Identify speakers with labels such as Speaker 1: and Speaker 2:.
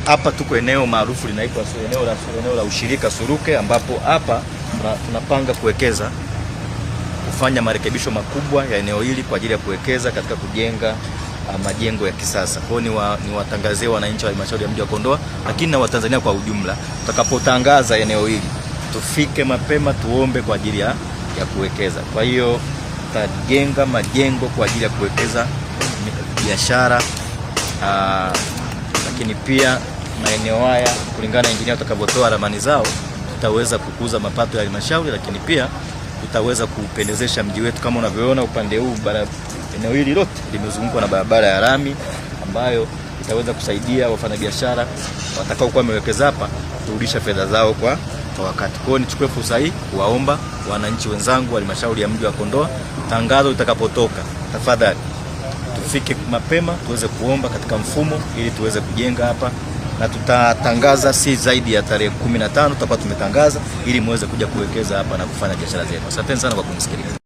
Speaker 1: hapa tuko eneo maarufu linaitwa eneo la ushirika Suruke, ambapo hapa tunapanga kuwekeza, kufanya marekebisho makubwa ya eneo hili kwa ajili ya kuwekeza katika kujenga majengo ya kisasa. Kwa hiyo ni watangazie wananchi wa halmashauri ya mji wa Kondoa, lakini na Watanzania kwa ujumla, tutakapotangaza eneo hili tufike mapema, tuombe kwa ajili ya kuwekeza. Kwa hiyo tutajenga majengo kwa ajili ya kuwekeza biashara, lakini pia maeneo haya kulingana na injinia watakavyotoa ramani zao, tutaweza kukuza mapato ya halmashauri, lakini pia tutaweza kupendezesha mji wetu. Kama unavyoona upande huu, eneo hili lote limezungukwa na barabara ya lami ambayo itaweza kusaidia wafanyabiashara watakao kuwa wamewekeza hapa kurudisha fedha zao kwa wakati. Kwa hiyo nichukue fursa hii kuwaomba wananchi wenzangu wa halmashauri ya mji wa Kondoa, tangazo litakapotoka, tafadhali tufike mapema tuweze kuomba katika mfumo ili tuweze kujenga hapa, na tutatangaza si zaidi ya tarehe 15 tutakuwa tumetangaza ili muweze kuja kuwekeza hapa na kufanya biashara zetu. Asante sana kwa kunisikiliza.